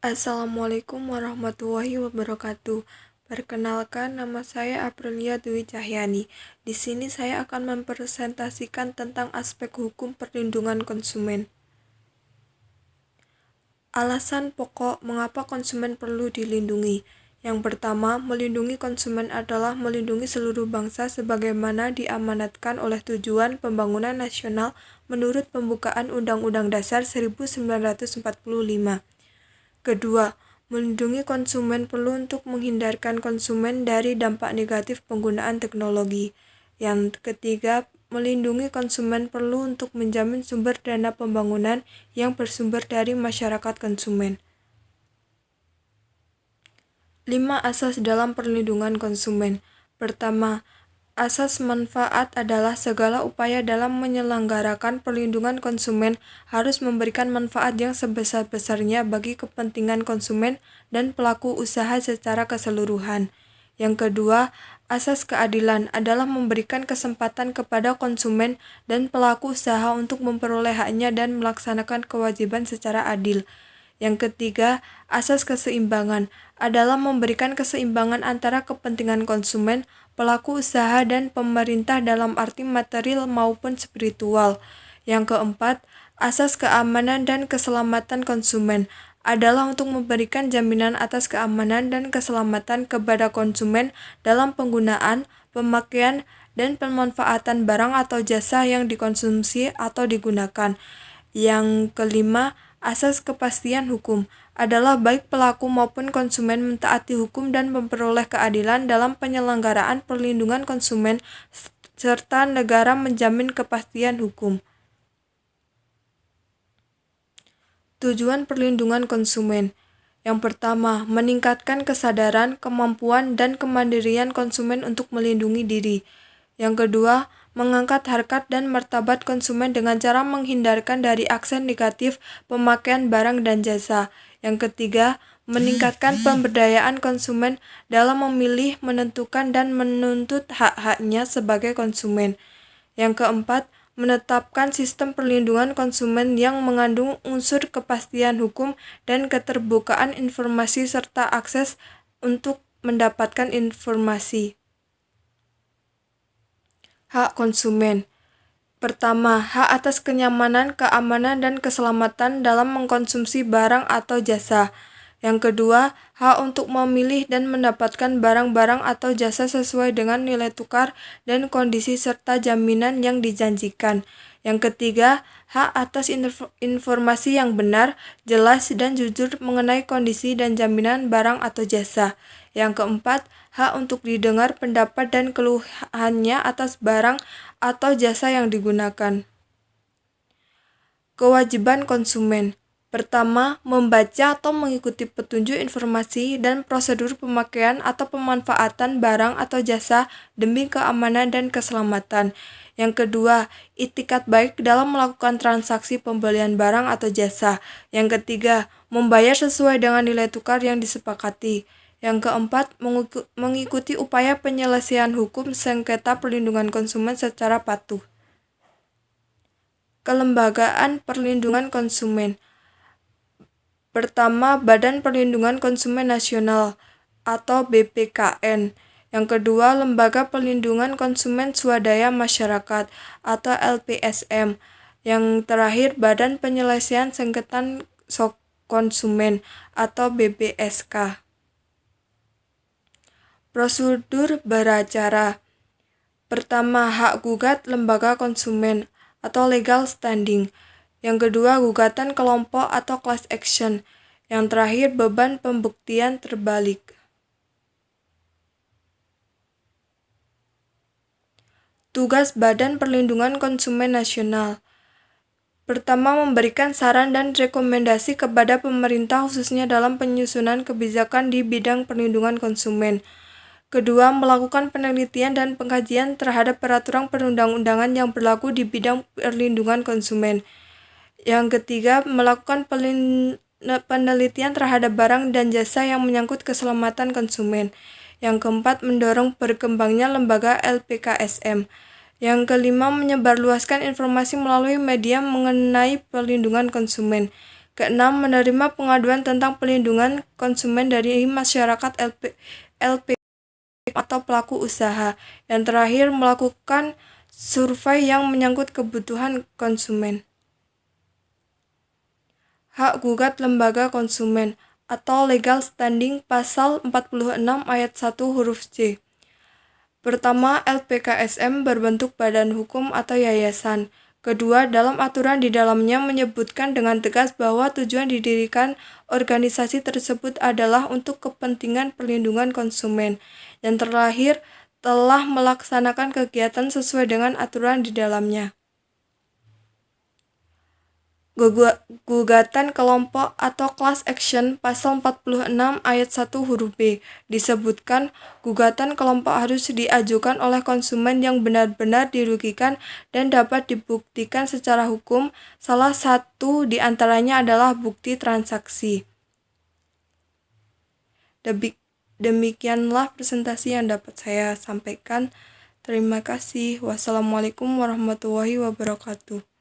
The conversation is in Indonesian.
Assalamualaikum warahmatullahi wabarakatuh. Perkenalkan, nama saya Aprilia Dwi Cahyani. Di sini saya akan mempresentasikan tentang aspek hukum perlindungan konsumen. Alasan pokok mengapa konsumen perlu dilindungi. Yang pertama, melindungi konsumen adalah melindungi seluruh bangsa sebagaimana diamanatkan oleh Tujuan Pembangunan Nasional menurut pembukaan Undang-Undang Dasar 1945. Kedua, melindungi konsumen perlu untuk menghindarkan konsumen dari dampak negatif penggunaan teknologi. Yang ketiga, melindungi konsumen perlu untuk menjamin sumber dana pembangunan yang bersumber dari masyarakat konsumen. 5 asas dalam perlindungan konsumen. Pertama, asas manfaat adalah segala upaya dalam menyelenggarakan perlindungan konsumen harus memberikan manfaat yang sebesar-besarnya bagi kepentingan konsumen dan pelaku usaha secara keseluruhan. Yang kedua, asas keadilan adalah memberikan kesempatan kepada konsumen dan pelaku usaha untuk memperoleh haknya dan melaksanakan kewajiban secara adil. Yang ketiga, asas keseimbangan adalah memberikan keseimbangan antara kepentingan konsumen, pelaku usaha, dan pemerintah dalam arti material maupun spiritual. Yang keempat, asas keamanan dan keselamatan konsumen adalah untuk memberikan jaminan atas keamanan dan keselamatan kepada konsumen dalam penggunaan, pemakaian, dan pemanfaatan barang atau jasa yang dikonsumsi atau digunakan. Yang kelima, asas kepastian hukum adalah baik pelaku maupun konsumen mentaati hukum dan memperoleh keadilan dalam penyelenggaraan perlindungan konsumen serta negara menjamin kepastian hukum. Tujuan perlindungan konsumen. Yang pertama, meningkatkan kesadaran, kemampuan, dan kemandirian konsumen untuk melindungi diri. Yang kedua, mengangkat harkat dan martabat konsumen dengan cara menghindarkan dari aksen negatif pemakaian barang dan jasa. Yang ketiga, meningkatkan pemberdayaan konsumen dalam memilih, menentukan, dan menuntut hak-haknya sebagai konsumen. Yang keempat, menetapkan sistem perlindungan konsumen yang mengandung unsur kepastian hukum dan keterbukaan informasi serta akses untuk mendapatkan informasi. Hak konsumen. Pertama, hak atas kenyamanan, keamanan, dan keselamatan dalam mengkonsumsi barang atau jasa. Yang kedua, hak untuk memilih dan mendapatkan barang-barang atau jasa sesuai dengan nilai tukar dan kondisi serta jaminan yang dijanjikan. Yang ketiga, hak atas informasi yang benar, jelas, dan jujur mengenai kondisi dan jaminan barang atau jasa. Yang keempat, hak untuk didengar pendapat dan keluhannya atas barang atau jasa yang digunakan. Kewajiban konsumen. Pertama, membaca atau mengikuti petunjuk informasi dan prosedur pemakaian atau pemanfaatan barang atau jasa demi keamanan dan keselamatan. Yang kedua, itikat baik dalam melakukan transaksi pembelian barang atau jasa. Yang ketiga, membayar sesuai dengan nilai tukar yang disepakati. Yang keempat, mengikuti upaya penyelesaian hukum sengketa perlindungan konsumen secara patuh. Kelembagaan Perlindungan Konsumen. Pertama, Badan Perlindungan Konsumen Nasional atau BPKN. Yang kedua, Lembaga Perlindungan Konsumen Swadaya Masyarakat atau LPSM. Yang terakhir, Badan Penyelesaian Sengketa Konsumen atau BPSK. Prosedur beracara. Pertama, hak gugat lembaga konsumen atau legal standing. Yang kedua, gugatan kelompok atau class action. Yang terakhir, beban pembuktian terbalik. Tugas Badan Perlindungan Konsumen Nasional. Pertama, memberikan saran dan rekomendasi kepada pemerintah khususnya dalam penyusunan kebijakan di bidang perlindungan konsumen. Kedua, melakukan penelitian dan pengkajian terhadap peraturan perundang-undangan yang berlaku di bidang perlindungan konsumen. Yang ketiga, melakukan penelitian terhadap barang dan jasa yang menyangkut keselamatan konsumen. Yang keempat, mendorong berkembangnya lembaga LPKSM. Yang kelima, menyebarluaskan informasi melalui media mengenai perlindungan konsumen. Keenam, menerima pengaduan tentang perlindungan konsumen dari masyarakat LP atau pelaku usaha. Yang terakhir, melakukan survei yang menyangkut kebutuhan konsumen. Hak gugat lembaga konsumen atau legal standing pasal 46 ayat 1 huruf C. Pertama, LPKSM berbentuk badan hukum atau yayasan. Kedua, dalam aturan di dalamnya menyebutkan dengan tegas bahwa tujuan didirikan organisasi tersebut adalah untuk kepentingan perlindungan konsumen. Yang terakhir, telah melaksanakan kegiatan sesuai dengan aturan di dalamnya. Gugatan kelompok atau class action pasal 46 ayat 1 huruf B disebutkan gugatan kelompok harus diajukan oleh konsumen yang benar-benar dirugikan dan dapat dibuktikan secara hukum. Salah satu di antaranya adalah bukti transaksi. Demikianlah presentasi yang dapat saya sampaikan. Terima kasih. Wassalamualaikum warahmatullahi wabarakatuh.